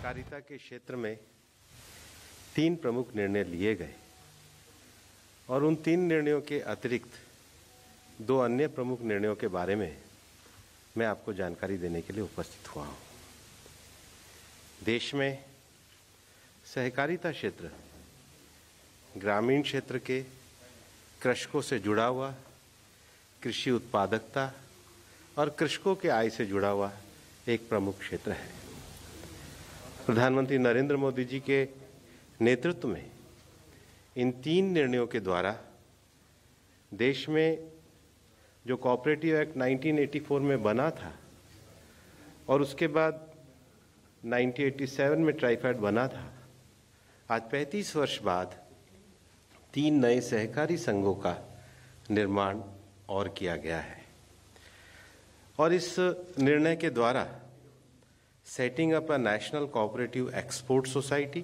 सहकारिता के क्षेत्र में 3 प्रमुख निर्णय लिए गए और उन 3 निर्णयों के अतिरिक्त 2 अन्य प्रमुख निर्णयों के बारे में मैं आपको जानकारी देने के लिए उपस्थित हुआ हूँ। देश में सहकारिता क्षेत्र ग्रामीण क्षेत्र के कृषकों से जुड़ा हुआ, कृषि उत्पादकता और कृषकों के आय से जुड़ा हुआ एक प्रमुख क्षेत्र है। प्रधानमंत्री नरेंद्र मोदी जी के नेतृत्व में इन 3 निर्णयों के द्वारा देश में जो कोऑपरेटिव एक्ट 1984 में बना था और उसके बाद 1987 में ट्राइफेड बना था, आज 35 वर्ष बाद 3 नए सहकारी संघों का निर्माण और किया गया है। और इस निर्णय के द्वारा setting up a national cooperative export society,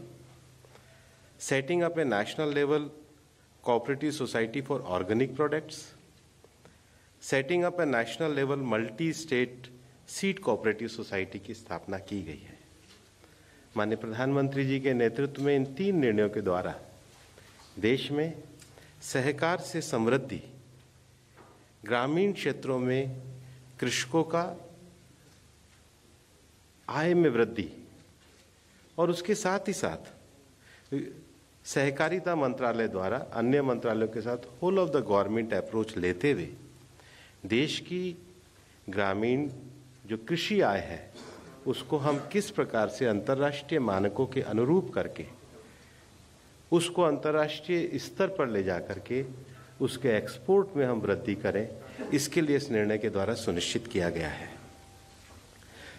setting up a national level cooperative society for organic products, setting up a national level multi-state seed cooperative society की स्थापना की गई है। माननीय प्रधानमंत्री जी के नेतृत्व में इन 3 निर्णयों के द्वारा देश में सहकार से समृद्धि, ग्रामीण क्षेत्रों में कृषकों का आय में वृद्धि और उसके साथ ही साथ सहकारिता मंत्रालय द्वारा अन्य मंत्रालयों के साथ whole of the government approach लेते हुए देश की ग्रामीण जो कृषि आय है उसको हम किस प्रकार से अंतर्राष्ट्रीय मानकों के अनुरूप करके उसको अंतर्राष्ट्रीय स्तर पर ले जा करके उसके एक्सपोर्ट में हम वृद्धि करें, इसके लिए इस निर्णय के द्वारा सुनिश्चित किया गया है।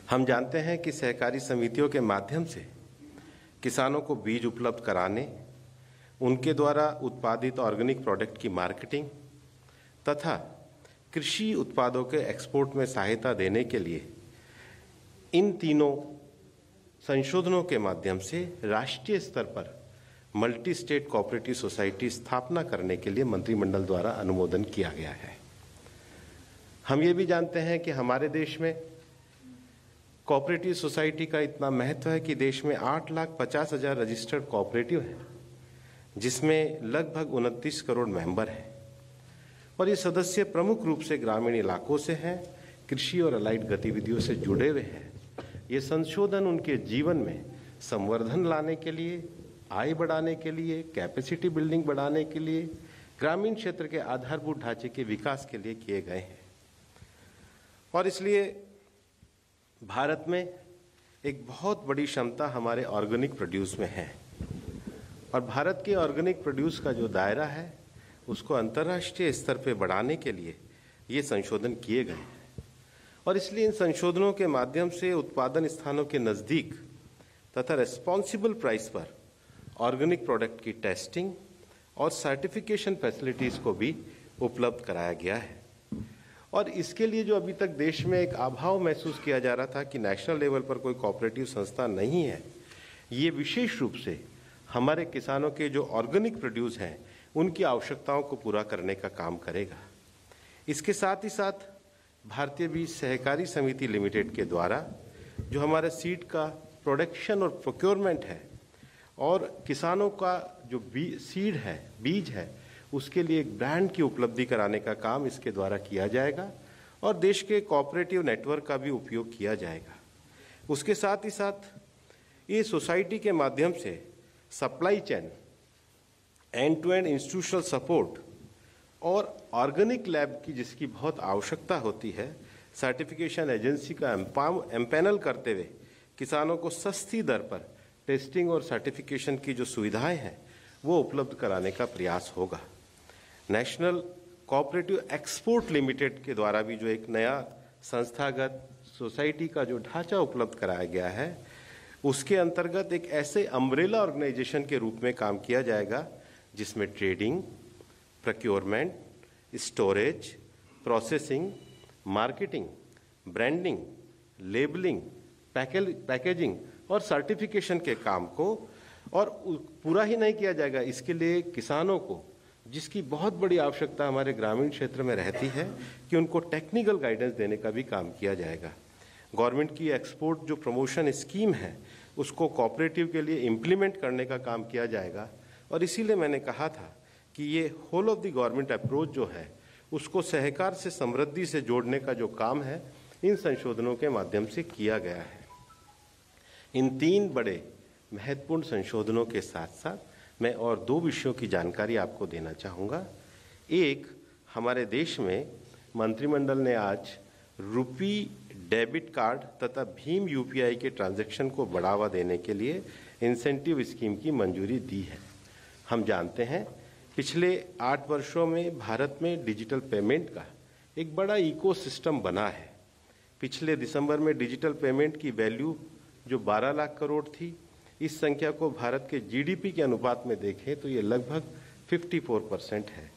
हम जानते हैं कि सहकारी समितियों के माध्यम से किसानों को बीज उपलब्ध कराने, उनके द्वारा उत्पादित ऑर्गेनिक प्रोडक्ट की मार्केटिंग तथा कृषि उत्पादों के एक्सपोर्ट में सहायता देने के लिए इन तीनों संशोधनों के माध्यम से राष्ट्रीय स्तर पर मल्टी स्टेट कोऑपरेटिव सोसाइटी स्थापना करने के लिए मंत्रिमंडल द्वारा अनुमोदन किया गया है। हम ये भी जानते हैं कि हमारे देश में कोऑपरेटिव सोसाइटी का इतना महत्व है कि देश में 8,50,000 रजिस्टर्ड कोऑपरेटिव हैं, जिसमें लगभग 29 करोड़ मेंबर हैं और ये सदस्य प्रमुख रूप से ग्रामीण इलाकों से हैं, कृषि और अलाइड गतिविधियों से जुड़े हुए हैं। ये संशोधन उनके जीवन में संवर्धन लाने के लिए, आय बढ़ाने के लिए, कैपेसिटी बिल्डिंग बढ़ाने के लिए, ग्रामीण क्षेत्र के आधारभूत ढांचे के विकास के लिए किए गए हैं। और इसलिए भारत में एक बहुत बड़ी क्षमता हमारे ऑर्गेनिक प्रोड्यूस में है और भारत के ऑर्गेनिक प्रोड्यूस का जो दायरा है उसको अंतर्राष्ट्रीय स्तर पर बढ़ाने के लिए ये संशोधन किए गए हैं। और इसलिए इन संशोधनों के माध्यम से उत्पादन स्थानों के नज़दीक तथा रेस्पॉन्सिबल प्राइस पर ऑर्गेनिक प्रोडक्ट की टेस्टिंग और सर्टिफिकेशन फैसिलिटीज़ को भी उपलब्ध कराया गया है। और इसके लिए जो अभी तक देश में एक अभाव महसूस किया जा रहा था कि नेशनल लेवल पर कोई कोऑपरेटिव संस्था नहीं है, ये विशेष रूप से हमारे किसानों के जो ऑर्गेनिक प्रोड्यूस हैं उनकी आवश्यकताओं को पूरा करने का काम करेगा। इसके साथ ही साथ भारतीय बीज सहकारी समिति लिमिटेड के द्वारा जो हमारे सीड का प्रोडक्शन और प्रोक्योरमेंट है और किसानों का जो सीड है, बीज है, उसके लिए एक ब्रांड की उपलब्धि कराने का काम इसके द्वारा किया जाएगा और देश के कोऑपरेटिव नेटवर्क का भी उपयोग किया जाएगा। उसके साथ ही साथ ये सोसाइटी के माध्यम से supply chain, end to end institutional support और ऑर्गेनिक लैब की जिसकी बहुत आवश्यकता होती है, सर्टिफिकेशन एजेंसी का एम्पैनल करते हुए किसानों को सस्ती दर पर टेस्टिंग और सर्टिफिकेशन की जो सुविधाएं हैं वो उपलब्ध कराने का प्रयास होगा। नेशनल कोऑपरेटिव एक्सपोर्ट लिमिटेड के द्वारा भी जो एक नया संस्थागत सोसाइटी का जो ढांचा उपलब्ध कराया गया है उसके अंतर्गत एक ऐसे अम्ब्रेला ऑर्गेनाइजेशन के रूप में काम किया जाएगा जिसमें trading, procurement, storage, processing, marketing, branding, labelling, packaging और सर्टिफिकेशन के काम को और पूरा ही नहीं किया जाएगा, इसके लिए किसानों को जिसकी बहुत बड़ी आवश्यकता हमारे ग्रामीण क्षेत्र में रहती है कि उनको टेक्निकल गाइडेंस देने का भी काम किया जाएगा। गवर्नमेंट की एक्सपोर्ट जो प्रमोशन स्कीम है उसको कोऑपरेटिव के लिए इम्प्लीमेंट करने का काम किया जाएगा। और इसीलिए मैंने कहा था कि ये whole of the government approach जो है उसको सहकार से समृद्धि से जोड़ने का जो काम है इन संशोधनों के माध्यम से किया गया है। इन 3 बड़े महत्वपूर्ण संशोधनों के साथ साथ मैं और 2 विषयों की जानकारी आपको देना चाहूँगा। एक, हमारे देश में मंत्रिमंडल ने आज रुपी डेबिट कार्ड तथा भीम यूपीआई के ट्रांजैक्शन को बढ़ावा देने के लिए इंसेंटिव स्कीम की मंजूरी दी है। हम जानते हैं पिछले 8 वर्षों में भारत में डिजिटल पेमेंट का एक बड़ा इकोसिस्टम बना है। पिछले दिसंबर में डिजिटल पेमेंट की वैल्यू जो 12 लाख करोड़ थी, इस संख्या को भारत के जीडीपी के अनुपात में देखें तो ये लगभग 54% है।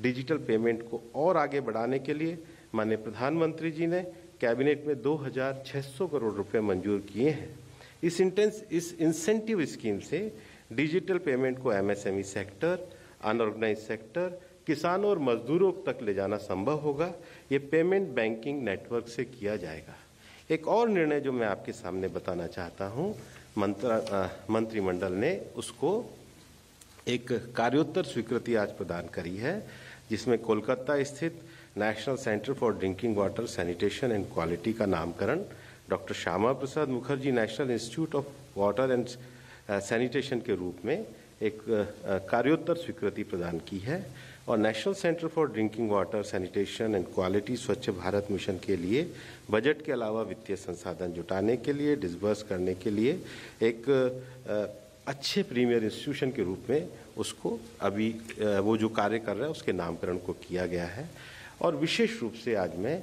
डिजिटल पेमेंट को और आगे बढ़ाने के लिए माननीय प्रधानमंत्री जी ने कैबिनेट में 2600 करोड़ रुपए मंजूर किए हैं। इस इंसेंटिव स्कीम से डिजिटल पेमेंट को एमएसएमई सेक्टर, अनऑर्गेनाइज सेक्टर, किसानों और मजदूरों तक ले जाना संभव होगा। ये पेमेंट बैंकिंग नेटवर्क से किया जाएगा। एक और निर्णय जो मैं आपके सामने बताना चाहता हूँ, मंत्रिमंडल ने उसको एक कार्योत्तर स्वीकृति आज प्रदान करी है, जिसमें कोलकाता स्थित national centre for drinking water sanitation and quality का नामकरण doctor Shyama Prasad Mukherjee national institute of water and sanitation के रूप में एक कार्योत्तर स्वीकृति प्रदान की है। और national centre for drinking water sanitation and quality स्वच्छ भारत मिशन के लिए बजट के अलावा वित्तीय संसाधन जुटाने के लिए, डिसबर्स करने के लिए एक अच्छे प्रीमियर इंस्टीट्यूशन के रूप में उसको अभी वो जो कार्य कर रहा है उसके नामकरण को किया गया है। और विशेष रूप से आज मैं